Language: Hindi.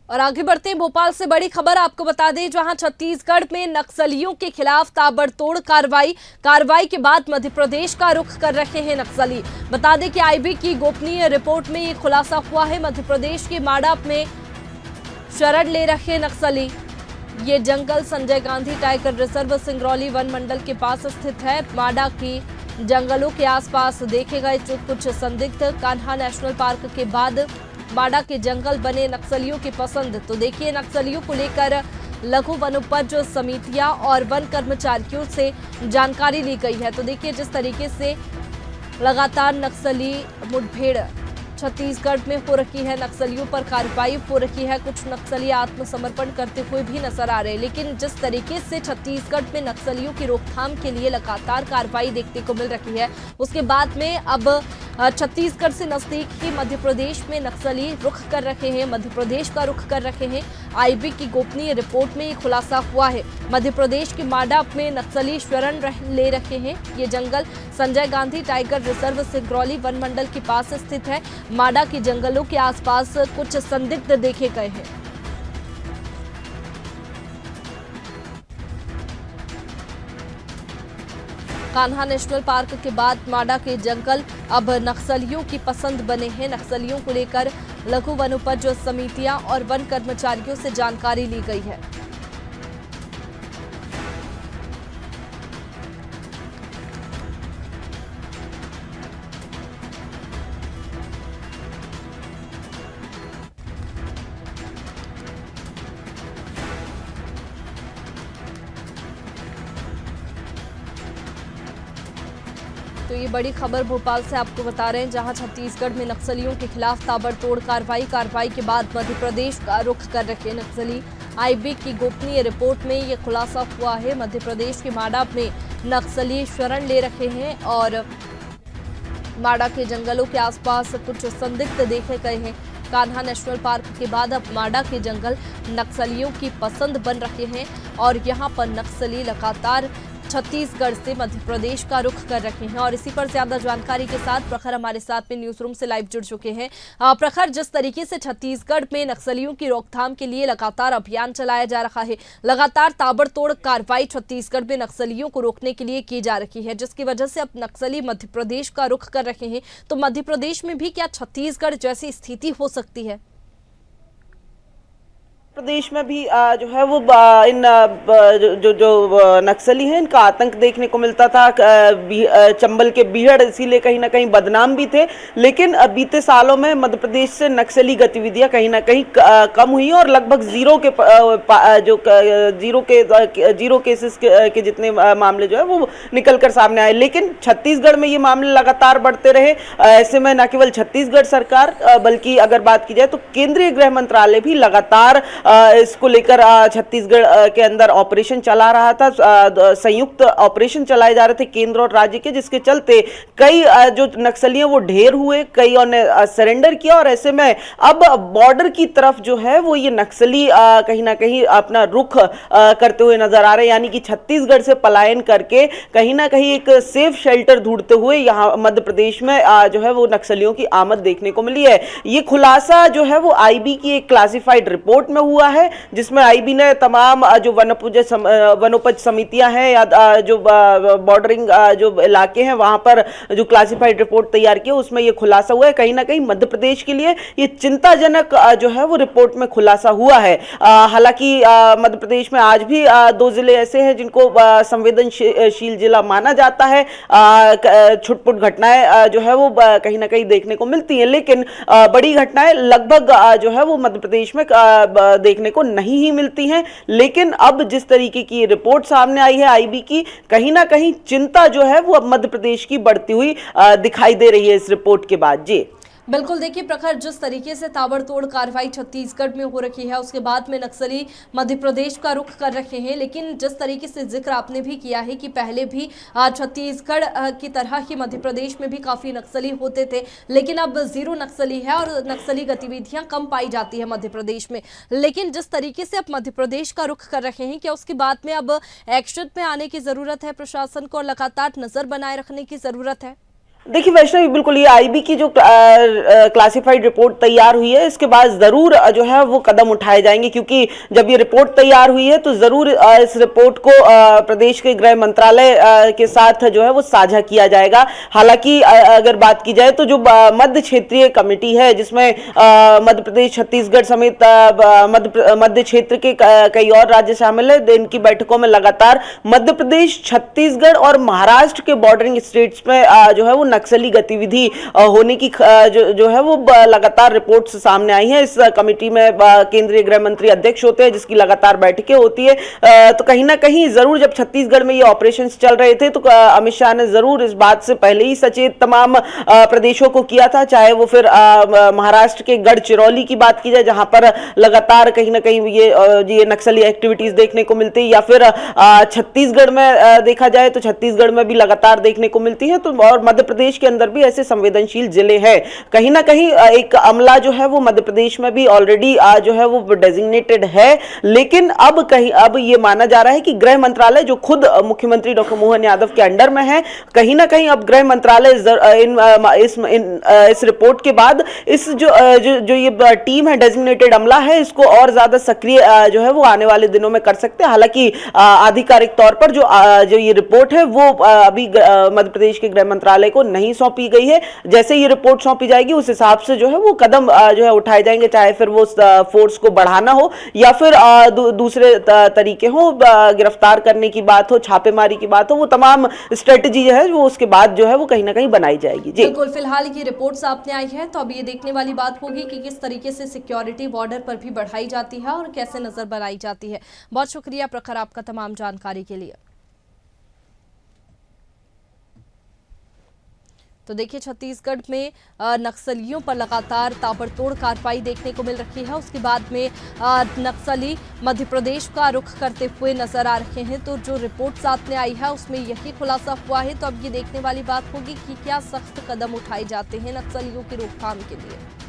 और आगे बढ़ते हैं, भोपाल से बड़ी खबर आपको बता दें, जहां छत्तीसगढ़ में नक्सलियों के खिलाफ ताबड़तोड़ कार्रवाई के बाद मध्य प्रदेश का रुख कर रहे हैं नक्सली। बता दें कि आईबी की गोपनीय रिपोर्ट में ये खुलासा हुआ है। मध्य प्रदेश के माडा में शरण ले रहे नक्सली। ये जंगल संजय गांधी टाइगर रिजर्व सिंगरौली वन मंडल के पास स्थित है। माडा की जंगलों के आसपास देखे गए जो कुछ संदिग्ध। कान्हा नेशनल पार्क के बाद माडा के जंगल बने नक्सलियों की पसंद। तो देखिए, नक्सलियों को लेकर लघु वनोपज समितियां और वन कर्मचारियों से जानकारी ली गई है। तो देखिए, जिस तरीके से लगातार नक्सली मुठभेड़ छत्तीसगढ़ में हो रखी है, नक्सलियों पर कार्रवाई हो रही है। कुछ नक्सली आत्मसमर्पण करते हुए भी नजर आ रहे हैं, लेकिन जिस तरीके से छत्तीसगढ़ में नक्सलियों की रोकथाम के लिए लगातार कार्रवाई देखने को मिल रही है, उसके बाद में अब छत्तीसगढ़ से नजदीक ही मध्य प्रदेश में नक्सली रुख कर रहे हैं, मध्य प्रदेश का रुख कर रहे हैं। आईबी की गोपनीय रिपोर्ट में ये खुलासा हुआ है। मध्य प्रदेश के माडा में नक्सली शरण ले रहे हैं। ये जंगल संजय गांधी टाइगर रिजर्व सिंगरौली वन मंडल के पास स्थित है। माडा के जंगलों के आसपास कुछ संदिग्ध देखे गए हैं। कान्हा नेशनल पार्क के बाद माडा के जंगल अब नक्सलियों की पसंद बने हैं। नक्सलियों को लेकर लघु वनोपज समितियां और वन कर्मचारियों से जानकारी ली गई है। तो ये बड़ी खबर भोपाल से आपको बता रहे हैं, जहां छत्तीसगढ़ में नक्सलियों के खिलाफ ताबड़तोड़ कार्रवाई के बाद मध्य प्रदेश का रुख कर रखे नक्सली। आईबी की गोपनीय रिपोर्ट में ये खुलासा हुआ है। मध्य प्रदेश के माडा में नक्सली शरण ले रखे हैं और माडा के जंगलों के आसपास कुछ संदिग्ध देखे गए हैं। कान्हा नेशनल पार्क के बाद अब माडा के जंगल नक्सलियों की पसंद बन रहे हैं और यहां पर नक्सली लगातार छत्तीसगढ़ से मध्य प्रदेश का रुख कर रहे हैं। और इसी पर ज्यादा जानकारी के साथ प्रखर हमारे साथ में न्यूज रूम से लाइव जुड़ चुके हैं। प्रखर, जिस तरीके से छत्तीसगढ़ में नक्सलियों की रोकथाम के लिए लगातार अभियान चलाया जा रहा है, लगातार ताबड़तोड़ कार्रवाई छत्तीसगढ़ में नक्सलियों को रोकने के लिए की जा रही है, जिसकी वजह से अब नक्सली मध्य प्रदेश का रुख कर रहे हैं, तो मध्य प्रदेश में भी क्या छत्तीसगढ़ जैसी स्थिति हो सकती है? प्रदेश में भी जो है वो इन जो नक्सली हैं, इनका आतंक देखने को मिलता था। चंबल के बीहड़ इसीलिए कहीं ना कहीं बदनाम भी थे, लेकिन बीते सालों में मध्य प्रदेश से नक्सली गतिविधियां कहीं ना कहीं कम हुई और लगभग जीरो केसेस के जितने मामले जो है वो निकल कर सामने आए। लेकिन छत्तीसगढ़ में ये मामले लगातार बढ़ते रहे। ऐसे में न केवल छत्तीसगढ़ सरकार बल्कि अगर बात की जाए तो केंद्रीय गृह मंत्रालय भी लगातार इसको लेकर छत्तीसगढ़ के अंदर ऑपरेशन चला रहा था। संयुक्त ऑपरेशन चलाए जा रहे थे केंद्र और राज्य के, जिसके चलते कई जो नक्सली हैं वो ढेर हुए, कई ने सरेंडर किया और ऐसे में अब बॉर्डर की तरफ जो है वो ये नक्सली कहीं ना कहीं अपना रुख करते हुए नजर आ रहे हैं। यानी कि छत्तीसगढ़ से पलायन करके कहीं ना कहीं एक सेफ शेल्टर ढूंढते हुए यहाँ मध्य प्रदेश में जो है वो नक्सलियों की आमद देखने को मिली है। ये खुलासा जो है वो आईबी की एक क्लासिफाइड रिपोर्ट में हुआ है, जिसमें आईबी ने तमाम जो वनोपज समितियां हैं या जो बॉर्डरिंग जो इलाके हैं वहां पर जो क्लासिफाइड रिपोर्ट तैयार की, उसमें यह खुलासा हुआ है। कहीं ना कहीं मध्य प्रदेश के लिए ये चिंताजनक जो है वो रिपोर्ट में खुलासा हुआ है। हालांकि मध्य प्रदेश में आज भी 2 जिले ऐसे हैं जिनको संवेदनशील जिला माना जाता है। छुटपुट घटनाएं जो है वो कहीं ना कहीं देखने को मिलती हैं, लेकिन बड़ी घटनाएं लगभग जो है वो मध्य प्रदेश में देखने को नहीं ही मिलती हैं। लेकिन अब जिस तरीके की रिपोर्ट सामने आई है आईबी की, कहीं ना कहीं चिंता जो है वो अब मध्य प्रदेश की बढ़ती हुई दिखाई दे रही है इस रिपोर्ट के बाद। जी बिल्कुल, देखिए प्रखर, जिस तरीके से ताबड़तोड़ कार्रवाई छत्तीसगढ़ में हो रखी है, उसके बाद में नक्सली मध्य प्रदेश का रुख कर रहे हैं, लेकिन जिस तरीके से जिक्र आपने भी किया है कि पहले भी छत्तीसगढ़ की तरह ही मध्य प्रदेश में भी काफ़ी नक्सली होते थे, लेकिन अब जीरो नक्सली है और नक्सली गतिविधियां कम पाई जाती है मध्य प्रदेश में। लेकिन जिस तरीके से अब मध्य प्रदेश का रुख कर रहे हैं, क्या उसके बाद में अब एक्शन में आने की ज़रूरत है प्रशासन को और लगातार नज़र बनाए रखने की ज़रूरत है? देखिए वैष्णवी, बिल्कुल ये आईबी की जो क्लासिफाइड रिपोर्ट तैयार हुई है, इसके बाद जरूर जो है वो कदम उठाए जाएंगे, क्योंकि जब ये रिपोर्ट तैयार हुई है तो जरूर इस रिपोर्ट को प्रदेश के गृह मंत्रालय के साथ जो है वो साझा किया जाएगा। हालांकि अगर बात की जाए तो जो मध्य क्षेत्रीय कमेटी है, जिसमें मध्य प्रदेश, छत्तीसगढ़ समेत मध्य क्षेत्र के कई और राज्य शामिल है, इनकी बैठकों में लगातार मध्य प्रदेश, छत्तीसगढ़ और महाराष्ट्र के बॉर्डरिंग स्टेट्स में जो है वो नक्सली गतिविधि होने की जो है वो लगातार रिपोर्ट्स सामने आई हैं। इस कमेटी में केंद्रीय गृह मंत्री अध्यक्ष होते हैं, जिसकी लगातार बैठकें होती है। तो कहीं ना कहीं जरूर जब छत्तीसगढ़ में ये ऑपरेशंस चल रहे थे तो अमित शाह ने जरूर इस बात से पहले ही सचेत तमाम प्रदेशों को किया था, चाहे वो फिर महाराष्ट्र के गढ़चिरौली की बात की जाए, जहां पर लगातार कहीं ना कहीं ये नक्सली एक्टिविटीज देखने को मिलती है, या फिर छत्तीसगढ़ में देखा जाए तो छत्तीसगढ़ में भी लगातार देखने को मिलती है। तो और मध्य प्रदेश के अंदर भी ऐसे संवेदनशील जिले हैं। कहीं ना कहीं एक अमला जो है वो मध्य प्रदेश में भी ऑलरेडी जो है वो डेजिग्नेटेड है, लेकिन अब ये माना जा रहा है कि गृह मंत्रालय, जो खुद मुख्यमंत्री डॉक्टर मोहन यादव के अंडर में है, कहीं ना कहीं अब गृह मंत्रालय इस रिपोर्ट के बाद इस जो ये टीम है, डेजिग्नेटेड अमला है, इसको और ज्यादा सक्रिय जो है वो आने वाले दिनों में कर सकते हैं। हालांकि आधिकारिक तौर पर जो ये रिपोर्ट है वो अभी मध्य प्रदेश के गृह मंत्रालय को नहीं सौंपी गई है। जैसे ये रिपोर्ट सौंपी जाएगी उस हिसाब से जो है वो कदम जो है उठाए जाएंगे, चाहे फिर वो फोर्स को बढ़ाना हो या फिर दूसरे तरीके हो, गिरफ्तार करने की बात हो, छापेमारी की बात हो, वो तमाम स्ट्रेटेजी जो है वो उसके बाद जो है वो कहीं ना कहीं बनाई जाएगी। जी बिल्कुल, फिलहाल की रिपोर्ट सामने आई है तो अब ये देखने वाली बात होगी कि किस तरीके से सिक्योरिटी बॉर्डर पर भी बढ़ाई जाती है और कैसे नजर बनाई जाती है। बहुत शुक्रिया प्रखर आपका तमाम जानकारी के लिए। तो देखिए, छत्तीसगढ़ में नक्सलियों पर लगातार ताबड़तोड़ कार्रवाई देखने को मिल रही है। उसके बाद में नक्सली मध्य प्रदेश का रुख करते हुए नजर आ रहे हैं। तो जो रिपोर्ट सामने आई है उसमें यही खुलासा हुआ है। तो अब ये देखने वाली बात होगी कि क्या सख्त कदम उठाए जाते हैं नक्सलियों की रोकथाम के लिए।